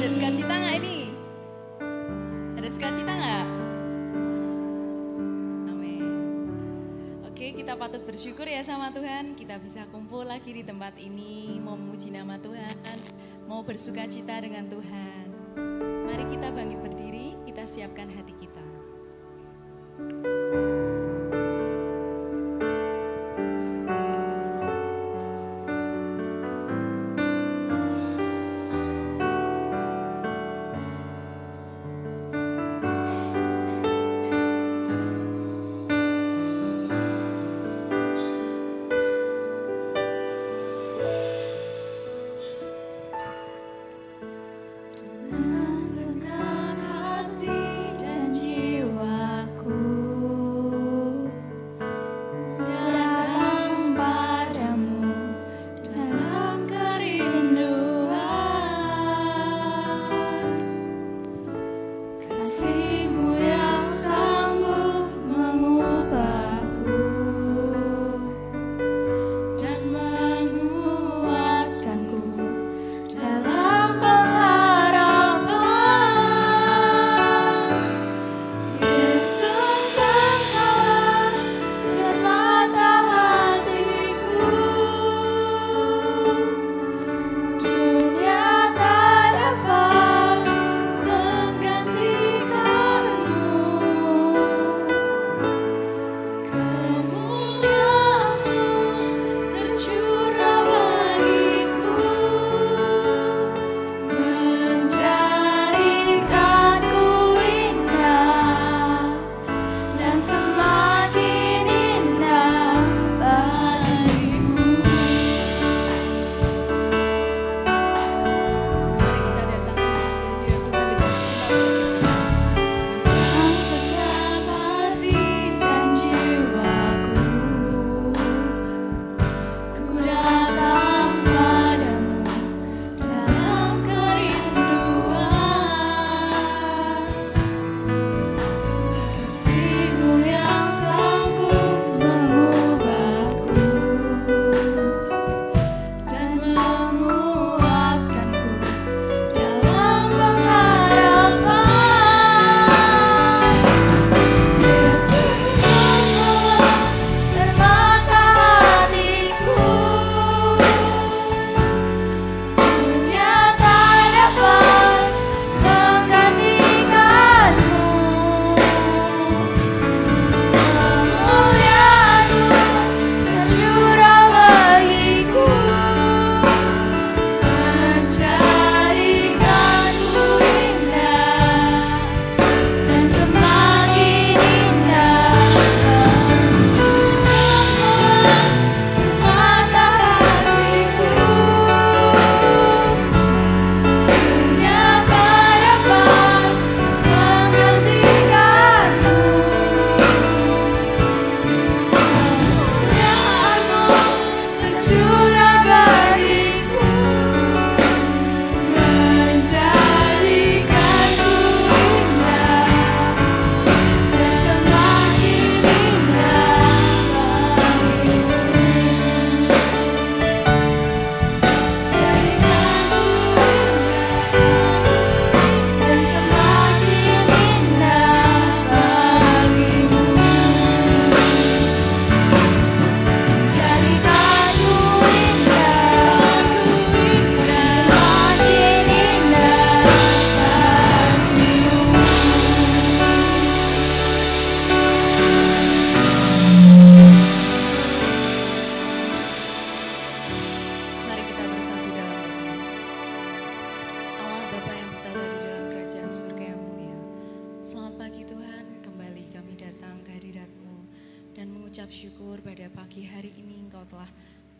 Ada sukacita nggak ini? Ada sukacita nggak? Amin. Oke, kita patut bersyukur ya sama Tuhan. Kita bisa kumpul lagi di tempat ini, mau memuji nama Tuhan, mau bersukacita dengan Tuhan. Mari kita bangkit berdiri, kita siapkan hati kita.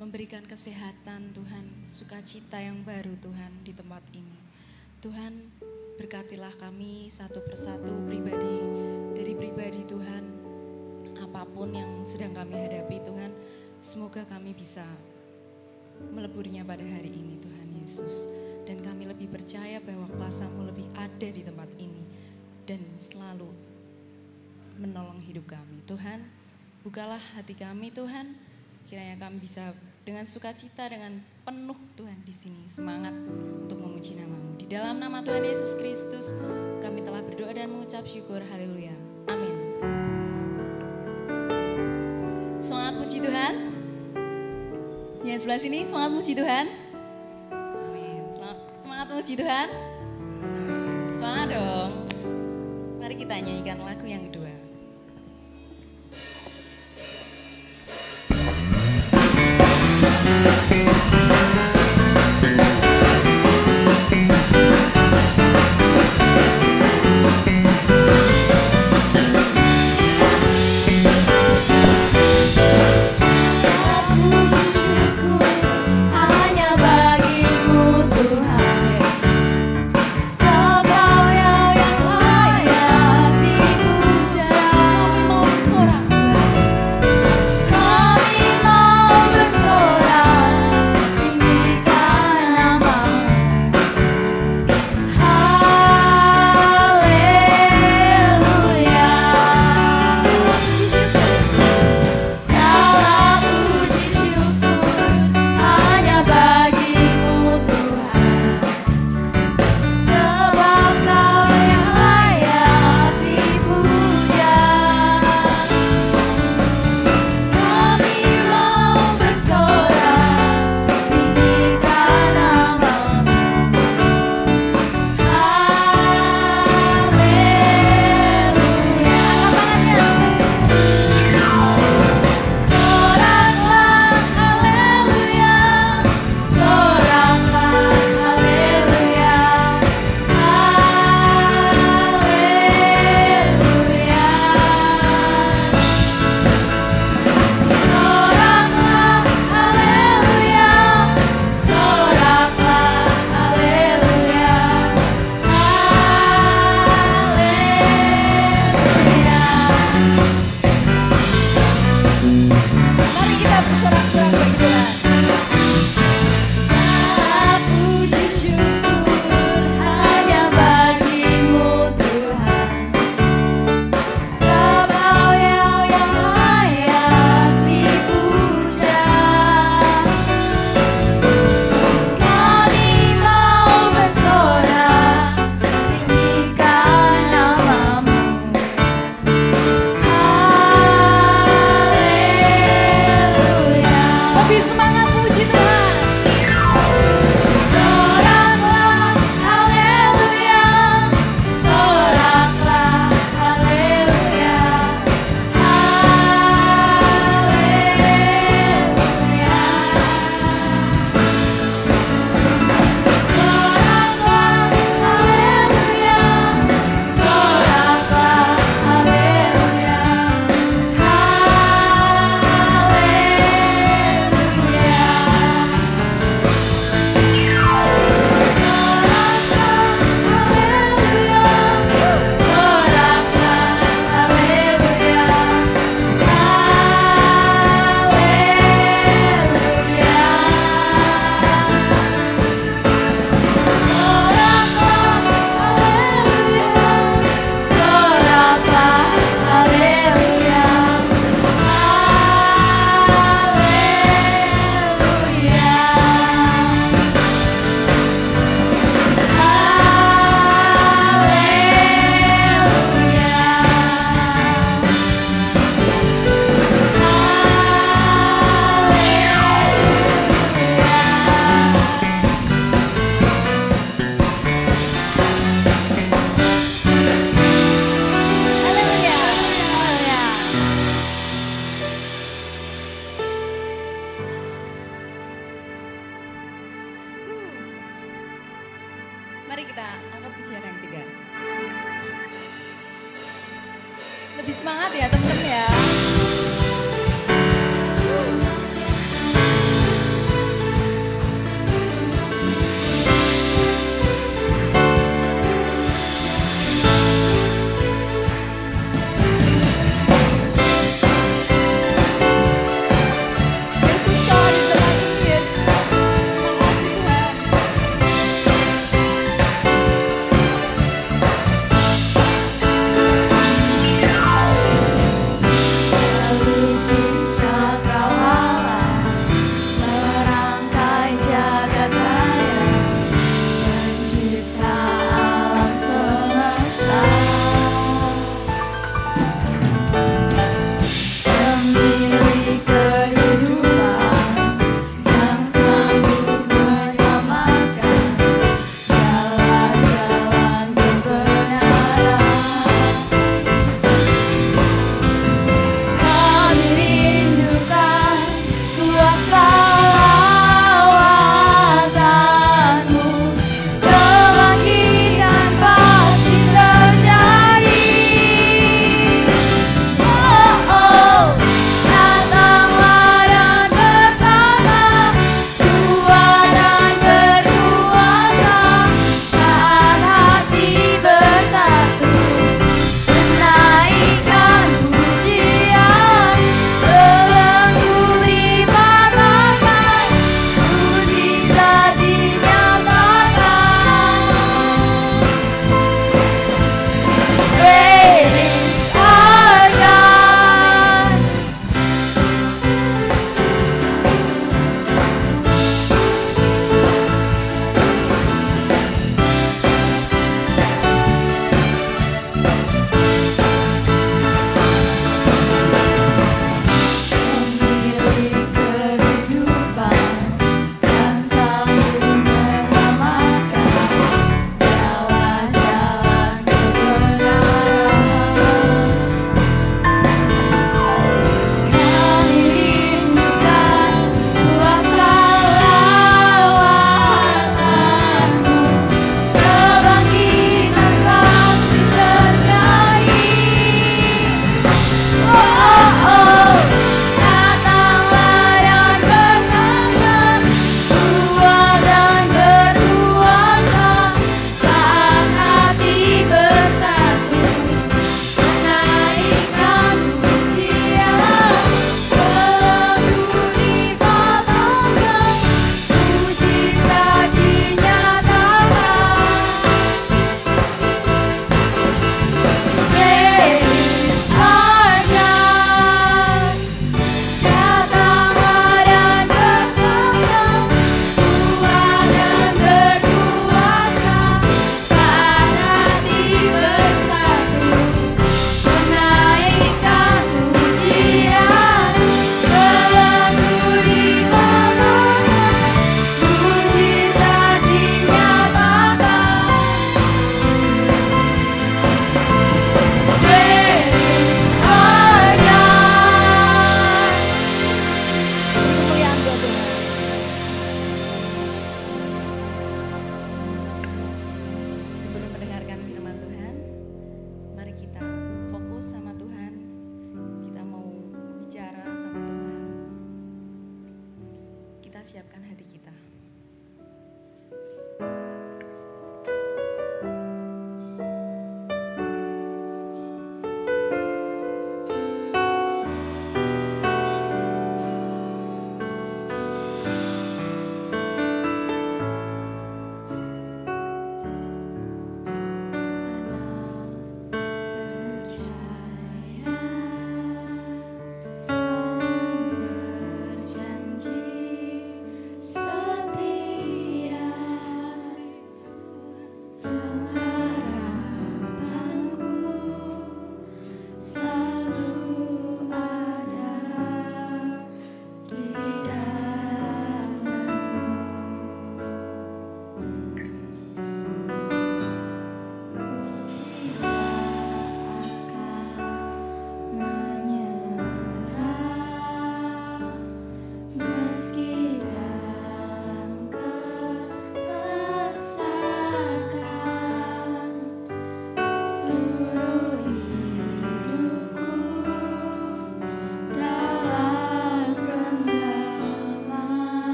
Memberikan kesehatan Tuhan, sukacita yang baru Tuhan di tempat ini. Tuhan, berkatilah kami satu persatu pribadi, dari pribadi Tuhan, apapun yang sedang kami hadapi Tuhan, semoga kami bisa meleburnya pada hari ini Tuhan Yesus. Dan kami lebih percaya bahwa kuasa-Mu lebih ada di tempat ini dan selalu menolong hidup kami. Tuhan, bukalah hati kami Tuhan, kiranya kami bisa dengan sukacita, dengan penuh Tuhan di sini semangat untuk memuji nama-Mu. Di dalam nama Tuhan Yesus Kristus kami telah berdoa dan mengucap syukur. Haleluya. Amin. Semangat puji Tuhan. Yang sebelah sini semangat puji Tuhan. Amin. Semangat puji Tuhan. Semangat dong. Mari kita nyanyikan lagu yang kedua. Mari kita angkat pujian yang ketiga. Lebih semangat ya teman-teman ya. Haleluya.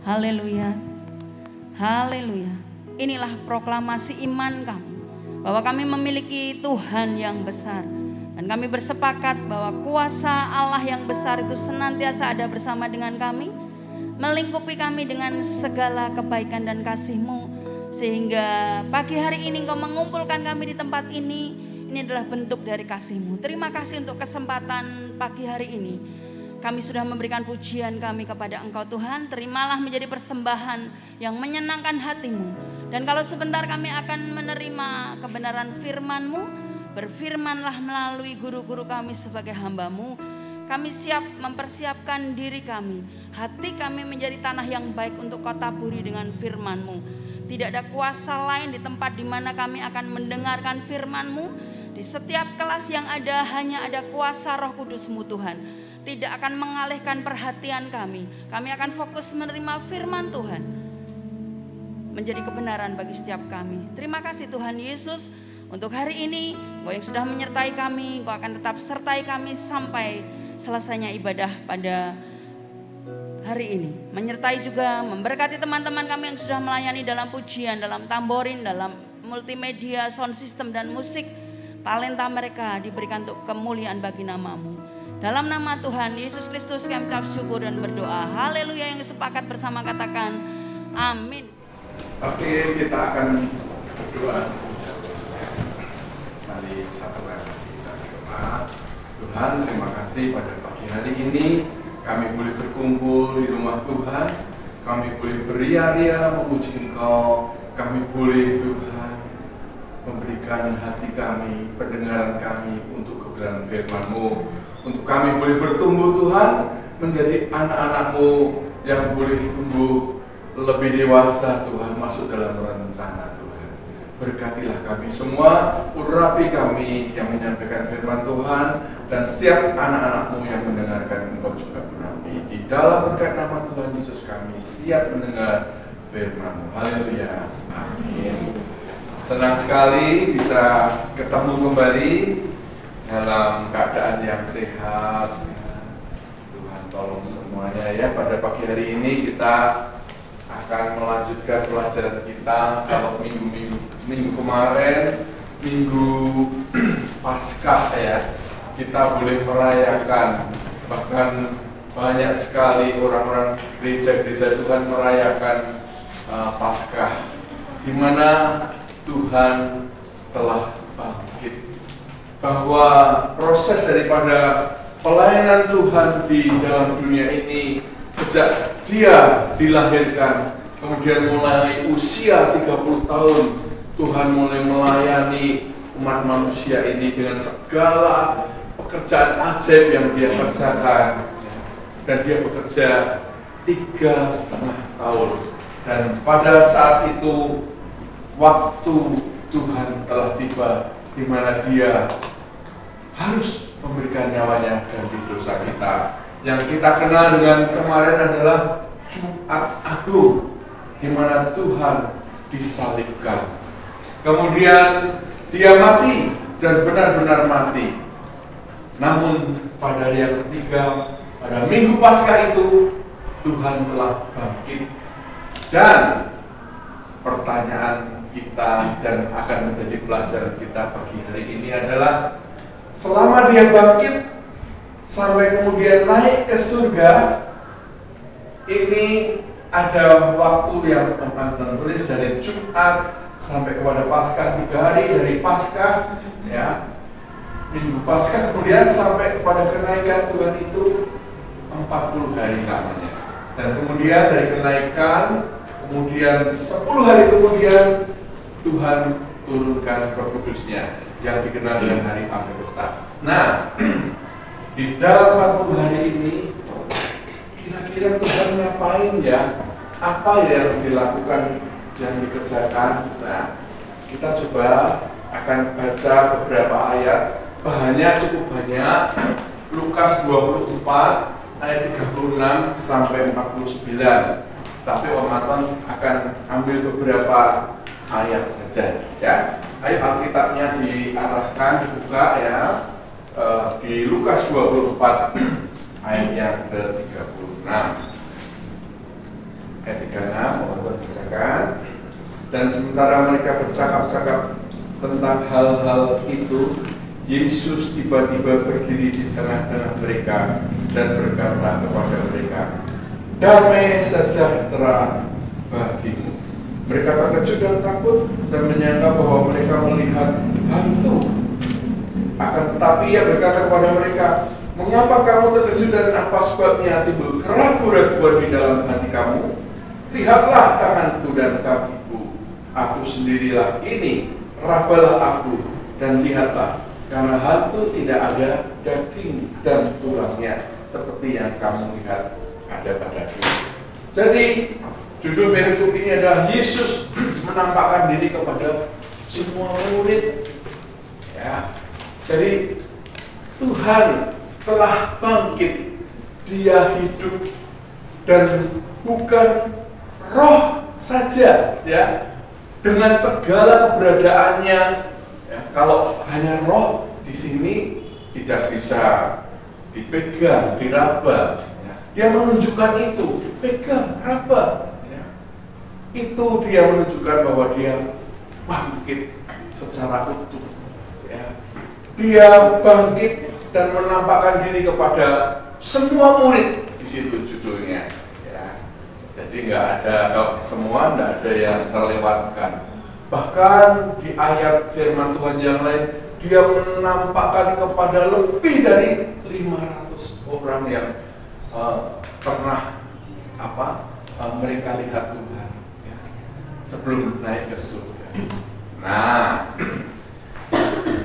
Haleluya. Haleluya. Inilah proklamasi iman kami, bahwa kami memiliki Tuhan yang besar. Dan kami bersepakat bahwa kuasa Allah yang besar itu senantiasa ada bersama dengan kami, melingkupi kami dengan segala kebaikan dan kasih-Mu. Sehingga pagi hari ini Engkau mengumpulkan kami di tempat ini adalah bentuk dari kasih-Mu. Terima kasih untuk kesempatan pagi hari ini. Kami sudah memberikan pujian kami kepada Engkau Tuhan. Terimalah menjadi persembahan yang menyenangkan hati-Mu. Dan kalau sebentar kami akan menerima kebenaran firman-Mu, berfirmanlah melalui guru-guru kami sebagai hamba-Mu. Kami siap mempersiapkan diri kami. Hati kami menjadi tanah yang baik untuk Kau taburi dengan firman-Mu. Tidak ada kuasa lain di tempat di mana kami akan mendengarkan firman-Mu. Di setiap kelas yang ada hanya ada kuasa Roh Kudus-Mu Tuhan. Tidak akan mengalihkan perhatian kami. Kami akan fokus menerima firman Tuhan. Menjadi kebenaran bagi setiap kami. Terima kasih Tuhan Yesus. Untuk hari ini, Engkau yang sudah menyertai kami, Engkau akan tetap sertai kami sampai selesainya ibadah pada hari ini. Menyertai juga, memberkati teman-teman kami yang sudah melayani dalam pujian, dalam tamborin, dalam multimedia, sound system dan musik. Talenta mereka diberikan untuk kemuliaan bagi nama-Mu. Dalam nama Tuhan Yesus Kristus kami ucap syukur dan berdoa. Haleluya, yang sepakat bersama katakan amin. Oke, kita akan berdoa. Mari satukan kita berdoa. Tuhan, terima kasih pada pagi hari ini kami boleh berkumpul di rumah Tuhan. Kami boleh beria-ria memuji Engkau. Kami boleh Tuhan memberikan hati kami, pendengaran kami untuk kebenaran firman-Mu. Untuk kami boleh bertumbuh Tuhan menjadi anak-anak-Mu yang boleh tumbuh lebih dewasa Tuhan, masuk dalam rencana Tuhan. Berkatilah kami semua, urapi kami yang menyampaikan firman Tuhan, dan setiap anak-anak-Mu yang mendengarkan Engkau juga urapi. Di dalam berkat nama Tuhan Yesus kami siap mendengar firman-Mu. Haleluya. Amin. Senang sekali bisa ketemu kembali dalam keadaan yang sehat. Tuhan tolong semuanya ya. Pada pagi hari ini kita akan melanjutkan pelajaran kita. Kalau minggu kemarin, minggu Paskah ya, kita boleh merayakan. Bahkan banyak sekali orang-orang gereja-gereja Tuhan merayakan Paskah, di mana Tuhan telah bangkit. Bahwa proses daripada pelayanan Tuhan di dalam dunia ini sejak Dia dilahirkan, kemudian mulai usia 30 tahun Tuhan mulai melayani umat manusia ini dengan segala pekerjaan ajaib yang Dia kerjakan. Dan Dia bekerja 3,5 tahun. Dan pada saat itu waktu Tuhan telah tiba, di mana Dia harus memberikan nyawanya ganti dosa kita. Yang kita kenal dengan kemarin adalah Jumat Agung, di mana Tuhan disalibkan. Kemudian Dia mati dan benar-benar mati. Namun pada hari yang ketiga, pada Minggu Paskah itu, Tuhan telah bangkit. Dan pertanyaan kita dan akan menjadi pelajaran kita pagi hari ini adalah, selama Dia bangkit sampai kemudian naik ke surga, ini ada waktu yang akan tertulis dari Jumat sampai kepada Paskah, 3 hari dari Paskah ya, Minggu Paskah, kemudian sampai kepada kenaikan Tuhan itu 40 hari lamanya. Dan kemudian dari kenaikan, kemudian 10 hari kemudian Tuhan turunkan Roh Kudus-Nya yang dikenal dengan hari Pentakosta. Nah, di dalam 40 hari ini kira-kira Tuhan ngapain ya? Apa yang dilakukan, yang dikerjakan? Nah, kita coba akan baca beberapa ayat. Bahannya cukup banyak. Lukas 24 ayat 36 sampai 49. Tapi Om Anton akan ambil beberapa ayat saja ya. Ayo Alkitabnya diarahkan, dibuka ya, di Lukas 24 ayat yang ke-36. ayat 36, mohon bacakan. Dan sementara mereka bercakap-cakap tentang hal-hal itu, Yesus tiba-tiba berdiri di tengah-tengah mereka dan berkata kepada mereka, "Damai sejahtera bagimu." Mereka terkejut dan takut dan menyangka bahwa mereka melihat hantu. Akan tetapi ia berkata kepada mereka, "Mengapa kamu terkejut dan apa sebabnya timbul keraguan-raguan di dalam hati kamu? Lihatlah tanganku dan kakiku, aku sendirilah ini, rabalah aku dan lihatlah, karena hantu tidak ada daging dan tulangnya seperti yang kamu lihat ada padaku." Jadi judul perikop ini adalah Yesus menampakkan diri kepada semua murid. Ya, jadi Tuhan telah bangkit, Dia hidup, dan bukan roh saja, ya, dengan segala keberadaannya. Ya, kalau hanya roh di sini tidak bisa dipegang, diraba. Ya. Dia menunjukkan itu, pegang, raba. Itu dia menunjukkan bahwa dia bangkit secara utuh. Ya. Dia bangkit dan menampakkan diri kepada semua murid. Di situ judulnya. Ya. Jadi nggak ada, semua nggak ada yang terlewatkan. Bahkan di ayat firman Tuhan yang lain, dia menampakkan kepada lebih dari 500 orang yang pernah mereka lihat Tuhan sebelum naik ke surga. Nah,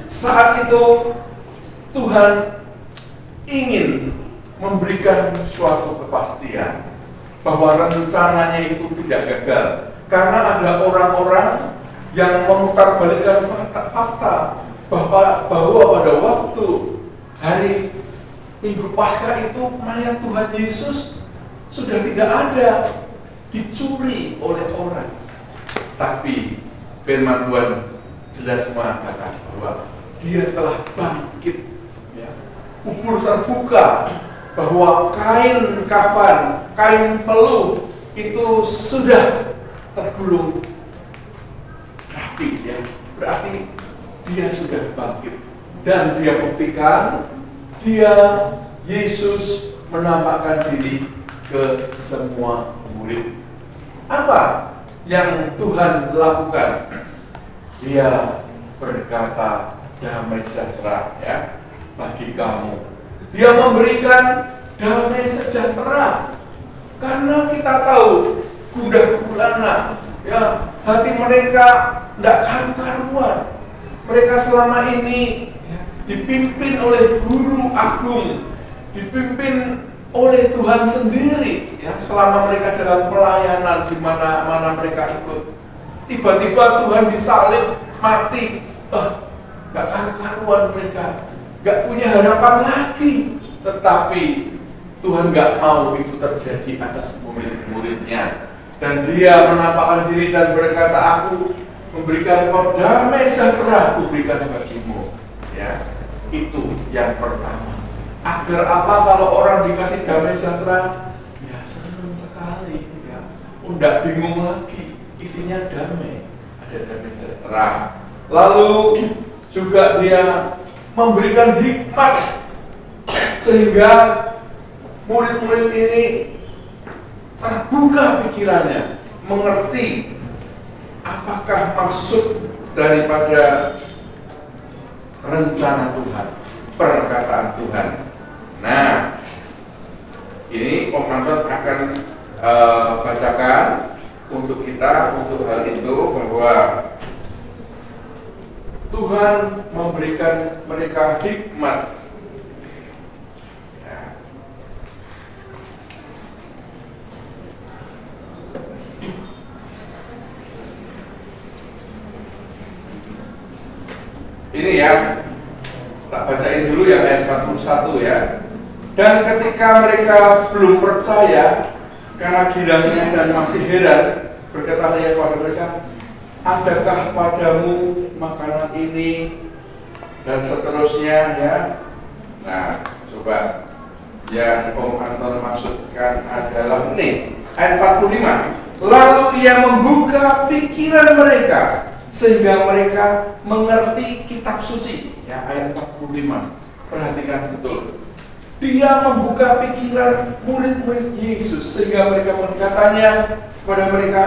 saat itu Tuhan ingin memberikan suatu kepastian bahwa rencananya itu tidak gagal, karena ada orang-orang yang memutarbalikkan fakta bahwa pada waktu hari Minggu Paskah itu mayat Tuhan Yesus sudah tidak ada, dicuri oleh orang. Tapi firman Tuhan jelas mengatakan bahwa dia telah bangkit, ya. Kubur terbuka, bahwa kain kafan, kain peluh itu sudah tergulung rapi, ya. Berarti dia sudah bangkit, dan dia buktikan, dia Yesus menampakkan diri ke semua murid. Apa yang Tuhan lakukan? Dia berkata, "Damai sejahtera, ya, bagi kamu." Dia memberikan damai sejahtera, karena kita tahu gundah gulana, ya, hati mereka tidak karu-karuan. Mereka selama ini, ya, dipimpin oleh guru agung, dipimpin oleh Tuhan sendiri, ya, selama mereka dalam pelayanan di mana mereka ikut. Tiba-tiba Tuhan disalib, mati, gak karu-karuan mereka, gak punya harapan lagi. Tetapi Tuhan gak mau itu terjadi atas murid-muridnya, dan dia menampakkan diri dan berkata, "Aku memberikan kau damai sejahtera, aku berikan bagimu." Ya, itu yang pertama. Agar apa? Kalau orang dikasih damai sejahtera, ya senang sekali, ya. Udah bingung lagi, isinya damai, ada damai sejahtera. Lalu juga dia memberikan hikmat, sehingga murid-murid ini terbuka pikirannya, mengerti apakah maksud daripada rencana Tuhan, perkataan Tuhan. Nah, ini Om Anton akan bacakan untuk kita, untuk hal itu, bahwa Tuhan memberikan mereka hikmat. Ini ya, tak bacain dulu ya ayat 41 ya. Dan ketika mereka belum percaya karena girangnya dan masih heran, berkata ia kepada mereka, "Adakah padamu makanan ini?" Dan seterusnya, ya. Nah, coba yang Om Anton maksudkan adalah ini. ayat 45. Lalu ia membuka pikiran mereka sehingga mereka mengerti kitab suci. Ya, ayat 45. Perhatikan betul. Dia membuka pikiran murid-murid Yesus sehingga mereka berkatanya kepada mereka,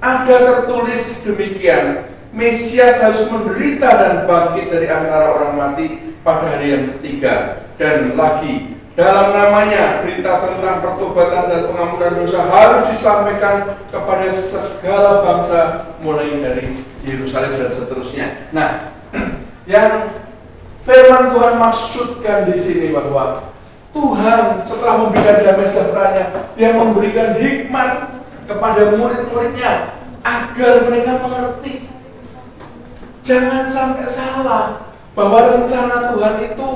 ada tertulis demikian, Mesias harus menderita dan bangkit dari antara orang mati pada hari yang ketiga. Dan lagi, dalam namanya berita tentang pertobatan dan pengampunan dosa harus disampaikan kepada segala bangsa mulai dari Yerusalem dan seterusnya. Nah, yang firman Tuhan maksudkan di sini bahwa Tuhan setelah memberikan damai sejahtera-Nya, Dia memberikan hikmat kepada murid-muridnya agar mereka mengerti. Jangan sampai salah bahwa rencana Tuhan itu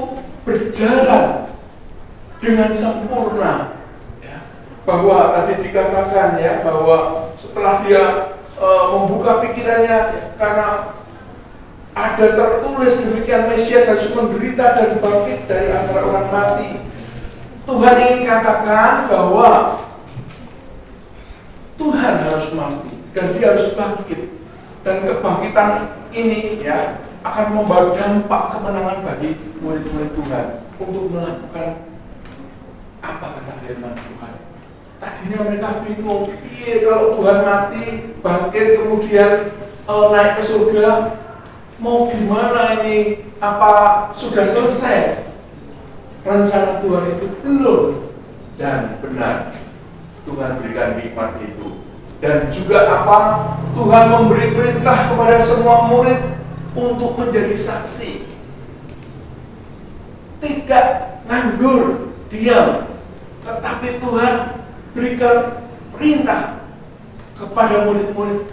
berjalan dengan sempurna. Ya. Bahwa tadi dikatakan ya bahwa setelah Dia membuka pikirannya karena ada tertulis demikian, Mesias harus menderita dan bangkit dari antara orang mati. Tuhan ingin katakan bahwa Tuhan harus mati dan Dia harus bangkit, dan kebangkitan ini ya akan membawa dampak kemenangan bagi murid-murid Tuhan untuk melakukan apa kata firman Tuhan. Tadinya mereka bingung, iya kalau Tuhan mati, bangkit, kemudian naik ke surga, mau gimana ini? Apa sudah selesai? Rencana Tuhan itu belum. Dan benar, Tuhan berikan hikmat itu. Dan juga apa? Tuhan memberi perintah kepada semua murid untuk menjadi saksi. Tidak nganggur, diam. Tetapi Tuhan berikan perintah kepada murid-murid,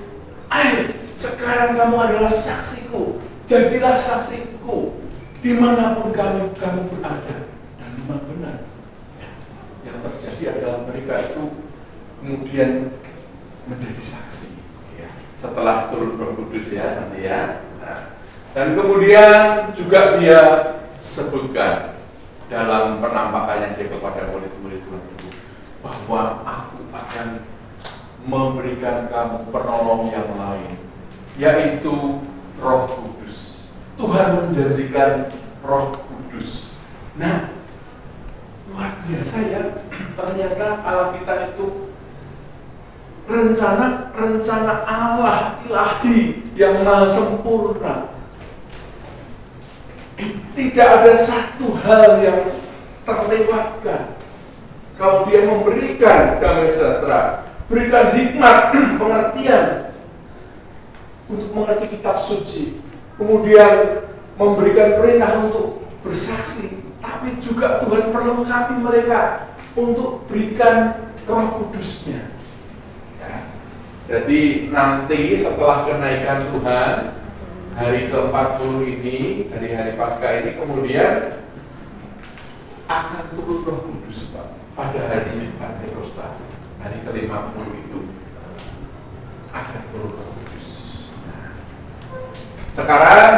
ayo sekarang kamu adalah saksiku, jadilah saksiku dimanapun kamu berada. Dan memang benar, yang terjadi adalah mereka itu kemudian menjadi saksi ya, setelah turun Roh Kudus ya nanti ya. Nah, dan kemudian juga Dia sebutkan dalam penampakannya Dia kepada murid-murid Tuhan itu bahwa aku akan memberikan kamu penolong yang lain, yaitu Roh Kudus. Tuhan menjanjikan Roh Kudus. Nah, luar biasa ya, ternyata Allah kita itu rencana Allah ilahi yang maha sempurna. Tidak ada satu hal yang terlewatkan. Kalau Dia memberikan damai sejahtera, berikan hikmat, pengertian untuk mengerti kitab suci, kemudian memberikan perintah untuk bersaksi, tapi juga Tuhan perlengkapi mereka untuk berikan Roh Kudus-Nya. Ya. Jadi nanti setelah kenaikan Tuhan hari ke-40 ini, hari Paskah ini, kemudian akan turun Roh Kudus Pak, pada hari Pentakosta, hari ke-50 itu akan turun Roh Kudus. Nah, sekarang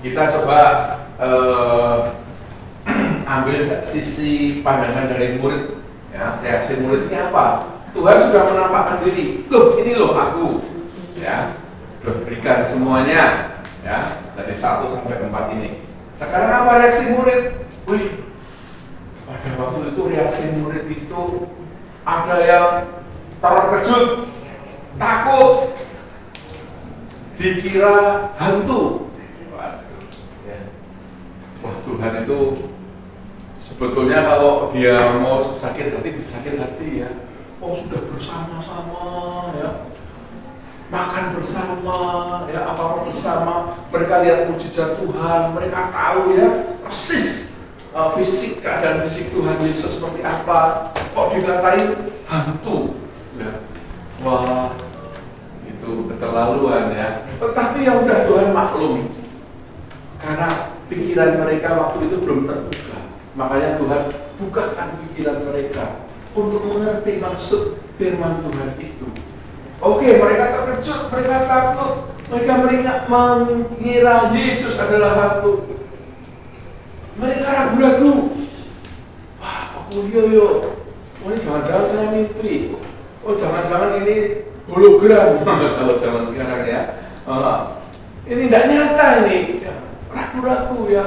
kita coba ambil sisi pandangan dari murid ya, reaksi muridnya apa? Tuhan sudah menampakkan diri, loh ini loh aku ya, loh berikan semuanya ya, dari 1 sampai 4 ini. Sekarang apa reaksi murid? Wih, pada waktu itu reaksi murid itu ada yang terkejut, takut, dikira hantu. Waduh, ya. Wah, Tuhan itu sebetulnya kalau Dia mau sakit hati ya. Oh, sudah bersama-sama ya, makan bersama ya, apa bersama. Mereka lihat mujizat Tuhan, mereka tahu ya persis keadaan fisik Tuhan Yesus seperti apa. Kok dikatain hantu ya. Wah, itu keterlaluan ya. Tetapi ya udah, Tuhan maklum karena pikiran mereka waktu itu belum terbuka. Makanya Tuhan bukakan pikiran mereka untuk mengerti maksud firman Tuhan itu. Oke, mereka terkejut, mereka takut, mereka mengira Yesus adalah hantu. Mereka ragu-ragu. Wah, aku yo, ini jangan-jangan saya mimpi. oh jangan-jangan ini hologram kalau zaman sekarang ya. Ini tidak nyata ini, ragu-ragu ya.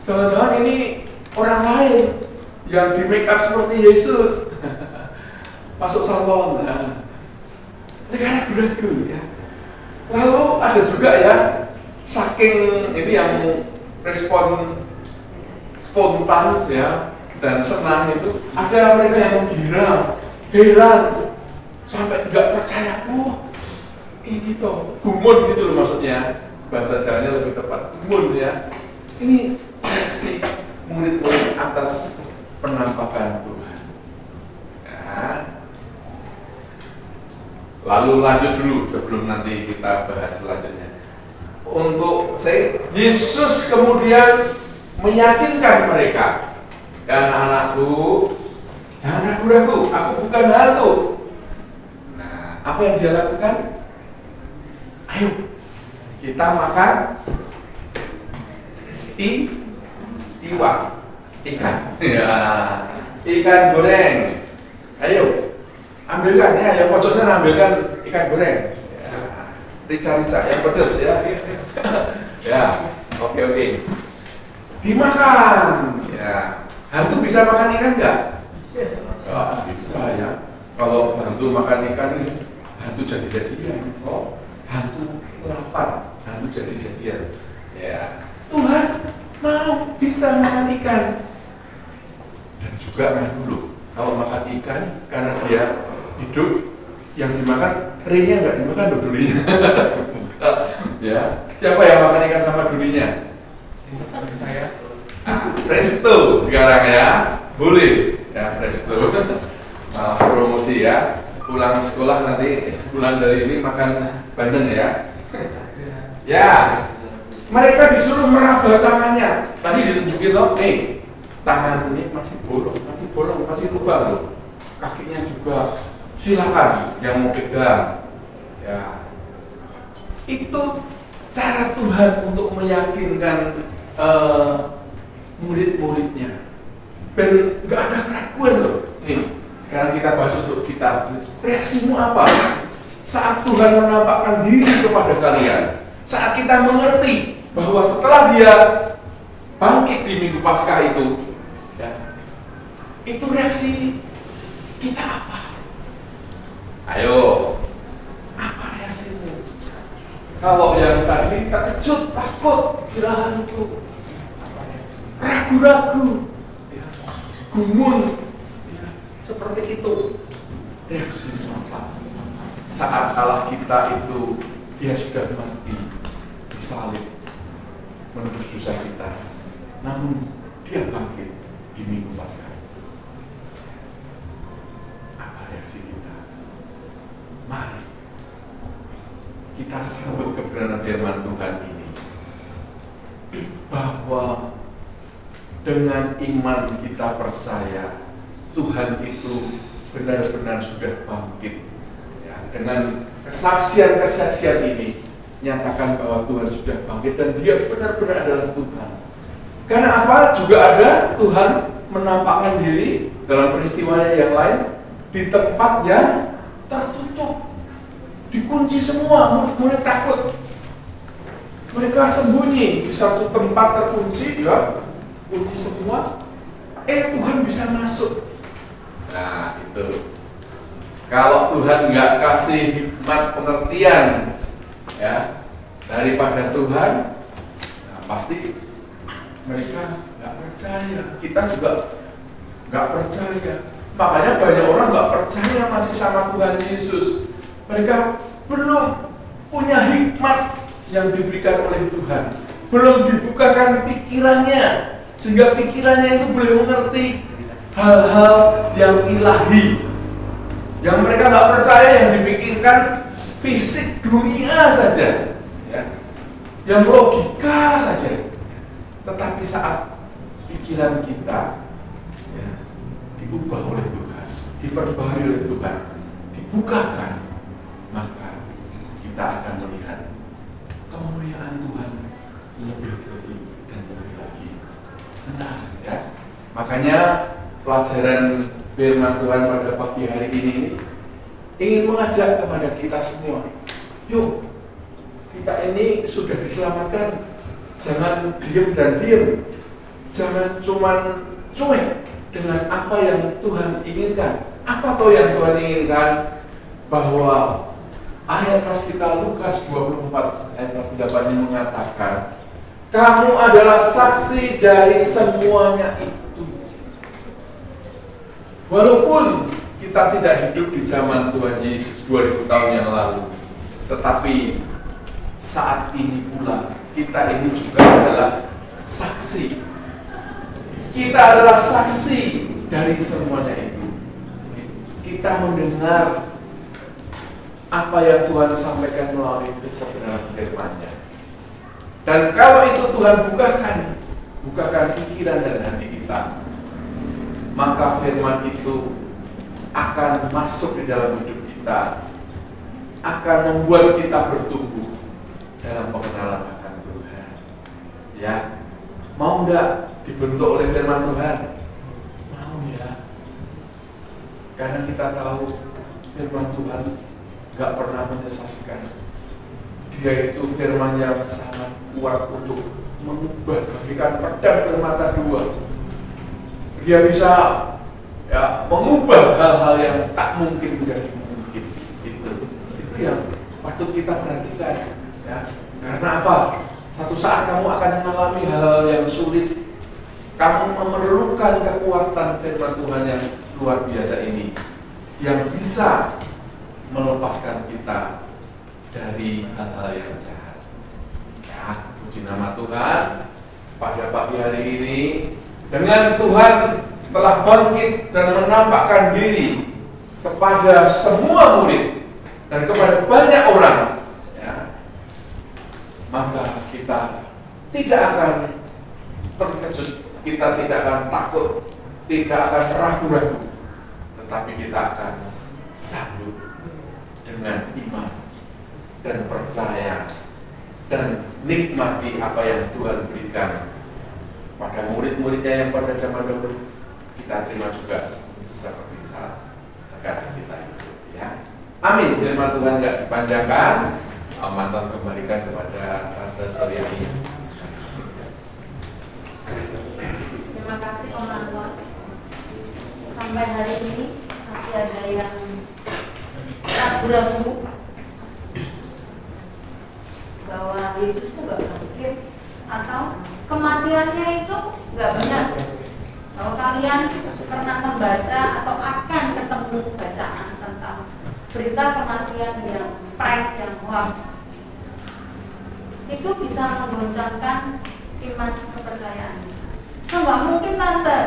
Jangan-jangan ini orang lain yang di make up seperti Yesus masuk salon. Ini kan ragu-ragu ya. Lalu ada juga ya, saking ini yang respon spontan ya dan senang itu, ada mereka yang mengira, heran, sampai nggak percaya. Ini toh gumun gitu loh, maksudnya bahasa Jawanya lebih tepat, gumun ya. Ini reaksi murid-murid atas penampakan Tuhan. Nah, lalu lanjut dulu sebelum nanti kita bahas selanjutnya. Untuk Yesus kemudian meyakinkan mereka, dan anakku, jangan ragu-ragu, aku bukan hantu. Nah, apa yang dia lakukan? Ayo, kita makan ikan, ya, ikan goreng. Ayo, ambilkan ya, yang pojok sana ambilkan ikan goreng. Ya, rica-rica, yang pedas ya. Ya, oke. Dimakan. Ya, hantu bisa makan ikan nggak? Bisa ya. Kalau hantu makan ikan, hantu jadi-jadian. Oh, hantu lapar, hantu jadi-jadian. Ya, Tuhan mau bisa makan ikan. Dan juga dulu, kalau makan ikan karena dia hidup, yang dimakan ringnya nggak dimakan loh, durinya. Ya, siapa yang makan ikan sama durinya? Saya. Presto sekarang ya, boleh ya presto. Promosi ya. Pulang sekolah nanti, pulang dari ini makan bandeng ya. Ya, mereka disuruh meraba tangannya. Tadi ditunjukin loh, tangan ini masih bolong, masih lubang loh. Kakinya juga, silakan yang mau pegang. Ya, itu cara Tuhan untuk meyakinkan murid-muridnya. Dan nggak ada keraguan loh. Nih, sekarang kita bahas untuk kita. Reaksimu apa saat Tuhan menampakkan diri kepada kalian? Saat kita mengerti bahwa setelah dia bangkit di Minggu Paskah itu, ya, itu reaksi kita apa? Ayo, apa reaksimu? Kalau yang tadi terkejut, takut, kira hantu, ragu-ragu, ya, gumun, ya, seperti itu. Reaksimu apa? Saat Allah kita itu dia sudah mati disalib menebus dosa kita, namun dia bangkit di Minggu Paskah. Apa reaksi kita? Mari kita sambut kebenaran firman Tuhan ini, bahwa dengan iman kita percaya Tuhan itu benar-benar sudah bangkit. Ya, dengan kesaksian-kesaksian ini nyatakan bahwa Tuhan sudah bangkit dan dia benar-benar adalah Tuhan. Karena apa? Juga ada Tuhan menampakkan diri dalam peristiwanya yang lain di tempat yang tertutup, dikunci semua, murid-murid takut. Mereka sembunyi di satu tempat terkunci, ya, kunci semua. Tuhan bisa masuk. Nah, itu. Kalau Tuhan nggak kasih hikmat pengertian, ya, daripada Tuhan, nah, pasti mereka nggak percaya. Kita juga nggak percaya. Makanya banyak orang nggak percaya masih sama Tuhan Yesus. Mereka belum punya hikmat yang diberikan oleh Tuhan, belum dibukakan pikirannya sehingga pikirannya itu boleh mengerti hal-hal yang ilahi. Yang mereka nggak percaya, yang dipikirkan fisik dunia saja, ya, yang logika saja. Tetapi saat pikiran kita, ya, diubah oleh Tuhan, diperbarui oleh Tuhan, dibukakan, maka kita akan melihat kemuliaan Tuhan lebih lagi dan lebih lagi. Benar, ya. Makanya pelajaran firman Tuhan pada pagi hari ini ingin mengajak kepada kita semua, yuk kita ini sudah diselamatkan, jangan diem dan diem, jangan cuman cuek dengan apa yang Tuhan inginkan. Apa toh yang Tuhan inginkan? Bahwa ayat pas kita Lukas 24 ayat 48 ini mengatakan, kamu adalah saksi dari semuanya itu. Walaupun kita tidak hidup di zaman Tuhan Yesus 2000 tahun yang lalu, tetapi saat ini pula kita ini juga adalah saksi. Kita adalah saksi dari semuanya itu. Kita mendengar apa yang Tuhan sampaikan melalui kebenaran firman-Nya. Dan kalau itu Tuhan bukakan pikiran dan hati kita, maka firman itu akan masuk di dalam hidup kita, akan membuat kita bertumbuh dalam pengenalan akan Tuhan. Ya, mau enggak dibentuk oleh firman Tuhan? Mau ya. Karena kita tahu firman Tuhan enggak pernah menyesatkan. Dia itu firman yang sangat kuat untuk mengubah, bagaikan pedang bermata dua. Dia bisa ya mengubah hal-hal yang tak mungkin menjadi mungkin. Itu yang patut kita perhatikan. Ya. Karena apa? Satu saat kamu akan mengalami hal yang sulit. Kamu memerlukan kekuatan firman Tuhan yang luar biasa ini, yang bisa melepaskan kita dari hal-hal yang jahat. Ya, puji nama Tuhan. Pada pagi hari ini, dengan Tuhan telah bangkit dan menampakkan diri kepada semua murid dan kepada banyak orang, ya, maka kita tidak akan terkejut, kita tidak akan takut, tidak akan ragu-ragu, tetapi kita akan sambut dengan iman dan percaya dan nikmati apa yang Tuhan berikan pada murid-muridnya yang pada zaman dahulu. Kita terima juga seperti saat sekarang kita hidup, ya. Amin. Firman Tuhan tidak dipanjangkan. Mantan kembalikan kepada Tante Seliani. Terima kasih Om Anwar. Sampai hari ini masih ada yang ragu-ragu bahwa Yesus itu nggak bangkit atau kematiannya itu nggak benar. Kalau kalian pernah membaca atau akan ketemu bacaan tentang berita kematian yang prank, yang hoax, itu bisa menggoncangkan iman kepercayaan. Nggak mungkin Tante,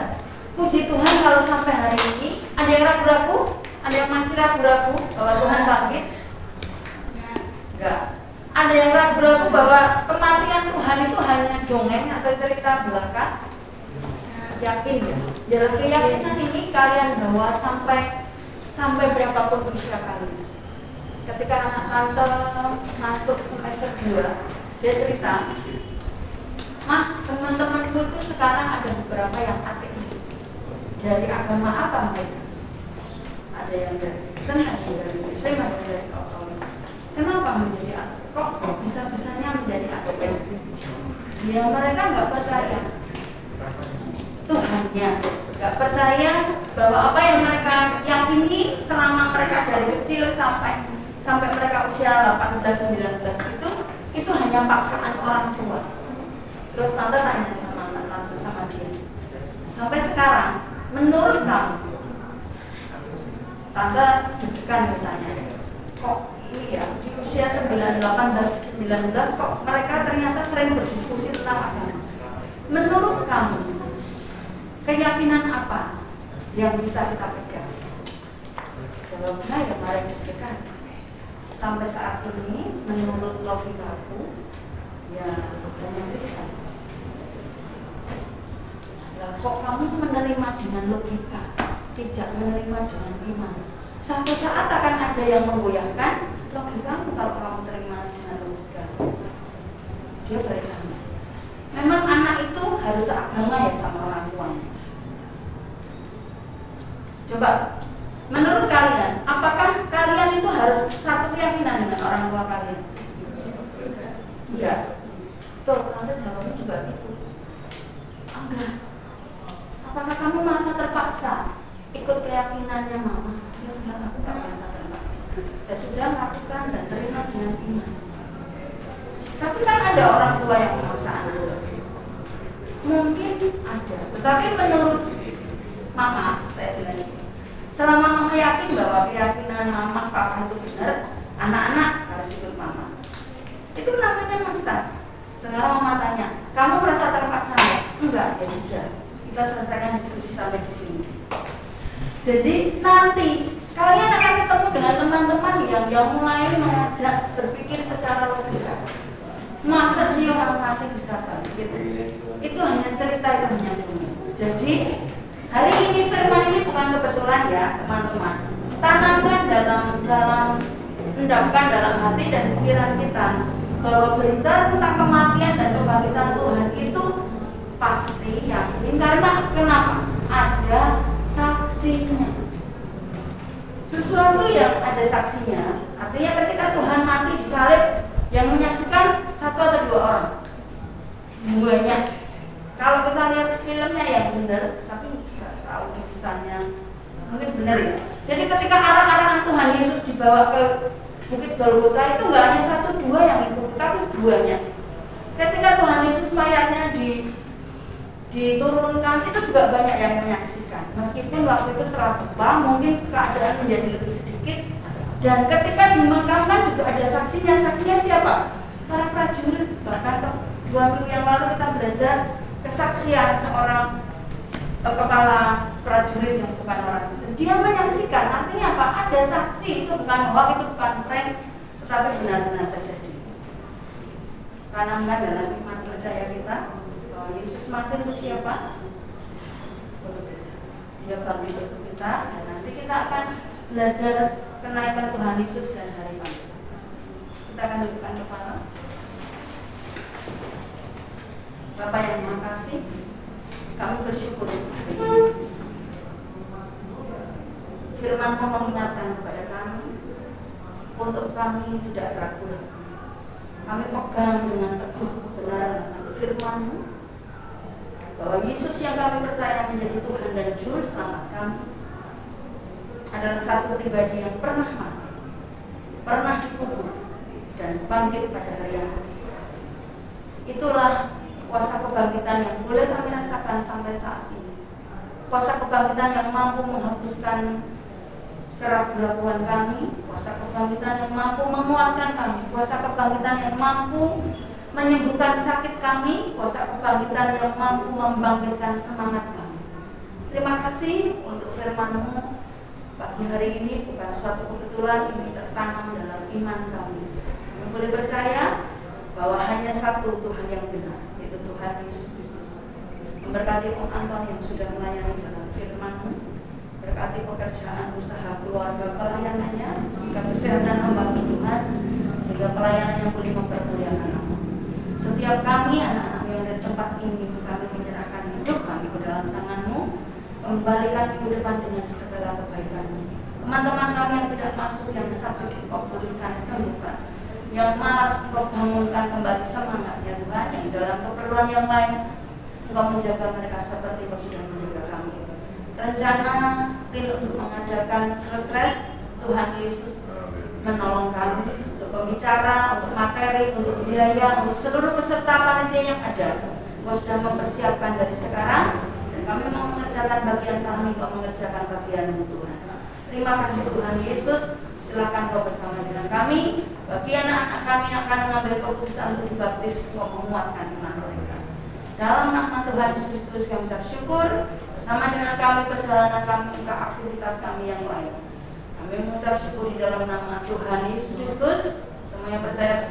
puji Tuhan kalau sampai hari ini ada yang ragu-ragu, ada yang masih ragu-ragu bahwa Tuhan bangkit. Enggak. Ada yang ragu-ragu bahwa kematian Tuhan itu hanya dongeng atau cerita belaka. Yakin ya? Dalam keyakinan ini kalian bawa sampai berapapun usia kalian. Ketika anak tante masuk semester 2, dia cerita, "Mah, teman-temanku itu sekarang ada beberapa yang ateis. Dari agama apa mereka? Ada yang dari Kristen, ada yang dari Muslim, ada yang dari Katolik. Kenapa menjadi ateis? Kok bisa-bisanya menjadi ateis? Ya mereka nggak percaya Tuhannya, nggak percaya bahwa apa yang mereka yakini selama mereka dari kecil sampai mereka usia 18-19 itu hanya paksaan orang tua." Terus tante tanya sama dia, sampai sekarang menurut kamu, tante deg-degan bertanya, kok ini ya di usia 18-19 kok mereka ternyata sering berdiskusi tentang agama. Menurut kamu, keyakinan apa yang bisa kita pegang? Jawabnya ya mari deg-degan. Sampai saat ini menurut logikaku ya hanya Kristen. Nah, kok kamu menerima dengan logika, tidak menerima dengan iman? Satu saat akan ada yang menggoyahkan logikamu kalau kamu terima dengan logika. Dia bertanya, memang anak itu harus seagama ya sama orang tuanya? Coba, menurut kalian, apakah kalian satu keyakinan dengan orang tua kalian? Enggak. Tuh, tante jawabnya juga gitu. Enggak. Apakah kamu merasa terpaksa ikut keyakinannya mama? Ya enggak, aku enggak merasa terpaksa. Ya sudah, lakukan dan terima dengan iman. Tapi kan ada orang tua yang memaksa anak. Mungkin ada, tetapi menurut mama, saya bilang ini, selama mama yakin bahwa keyakinan mama papa itu benar, anak-anak harus ikut mama. Itu namanya maksa. Sekarang mama tanya, kamu merasa terpaksa enggak? Enggak, ya sudah. Kita selesaikan diskusi sampai di sini. Jadi nanti kalian akan ketemu dengan teman-teman yang mulai mengajak berpikir secara logika. Masa sih orang mati bisa bangkit? Itu hanya cerita, itu hanya dulu. Jadi hari ini firman ini bukan kebetulan ya teman-teman. Tanamkan endapkan dalam hati dan pikiran kita bahwa berita tentang kematian dan kebangkitan Tuhan itu pasti yakin. Karena kenapa? Ada saksinya. Sesuatu yang ada saksinya, artinya ketika Tuhan mati disalib, yang menyaksikan satu atau dua orang, banyak. Kalau kita lihat filmnya yang benar, tapi nggak tahu kisahnya, mungkin benar ya. Jadi ketika arak-arakan Tuhan Yesus dibawa ke Bukit Golgota itu nggak hanya satu dua yang ikut, tapi banyak. Ketika Tuhan Yesus mayatnya diturunkan, itu juga banyak yang menyaksikan. Meskipun waktu itu setelah gempa, mungkin keadaan menjadi lebih sedikit. Dan ketika dimakamkan juga ada saksinya. Saksinya siapa? Para prajurit. Bahkan 2 minggu yang lalu kita belajar kesaksian seorang kepala prajurit yang bukan orang Kristen. Dia menyaksikan. Artinya apa? Ada saksi. Itu bukan hoax, itu bukan prank, tetapi benar-benar terjadi. Tanamkan dalam iman percaya kita bahwa Yesus mati untuk siapa? Dia bangkit untuk kita. Dan nanti kita akan belajar kenaikan Tuhan Yesus dan hari bangkit. Kita akan dudukkan kepala. Bapak yang Maha Kasih, kami bersyukur firman-Mu mengingatkan kepada kami untuk kami tidak ragu-ragu. Kami pegang dengan teguh kebenaran firman-Mu bahwa Yesus yang kami percaya menjadi Tuhan dan Juru Selamat kami adalah satu pribadi yang pernah mati, pernah dikubur, dan bangkit pada hari yang ketiga. Itulah kuasa kebangkitan yang boleh kami rasakan sampai saat ini. Kuasa kebangkitan yang mampu menghapuskan keraguan kami, kuasa kebangkitan yang mampu menguatkan kami, kuasa kebangkitan yang mampu menyembuhkan sakit kami, kuasa kebangkitan yang mampu membangkitkan semangat kami. Terima kasih untuk firman-Mu. Pagi hari ini bukan suatu kebetulan, ini tertanam dalam iman kami. Kami boleh percaya bahwa hanya satu Tuhan yang benar, yaitu Tuhan Yesus Kristus. Memberkati Om Anton yang sudah melayani dalam firman-Mu, berkati pekerjaan, usaha, keluarga, pelayanannya, hingga kesehatan hamba Tuhan, sehingga pelayanannya boleh mempermuliakan nama. Setiap kami, anak-anak yang ada di tempat ini, kami menyerahkan hidup kami ke dalam tangan-Mu, kembalikan minggu depan dengan segala kebaikan-Mu. Teman-teman kami yang tidak masuk, yang sakit, Engkau pulihkan, sembuhkan. Yang malas, Engkau bangunkan kembali semangatnya Tuhan. Yang dalam keperluan yang lain, Engkau menjaga mereka seperti Engkau sudah menjaga kami. Rencana tim untuk mengadakan retret, Tuhan Yesus menolong kami untuk pembicara, untuk materi, untuk biaya, untuk seluruh peserta panitia yang ada. Engkau sudah mempersiapkan dari sekarang. Kami mau mengerjakan bagian kami, Kau mengerjakan bagian-Mu Tuhan. Terima kasih Tuhan Yesus. Silakan Kau bersama dengan kami. Bagi anak-anak kami yang akan mengambil keputusan untuk dibaptis, Kau menguatkan iman mereka. Dalam nama Tuhan Yesus Kristus kami ucap syukur. Bersama dengan kami perjalanan kami ke aktivitas kami yang lain. Kami mengucap syukur di dalam nama Tuhan Yesus Kristus. Semuanya percaya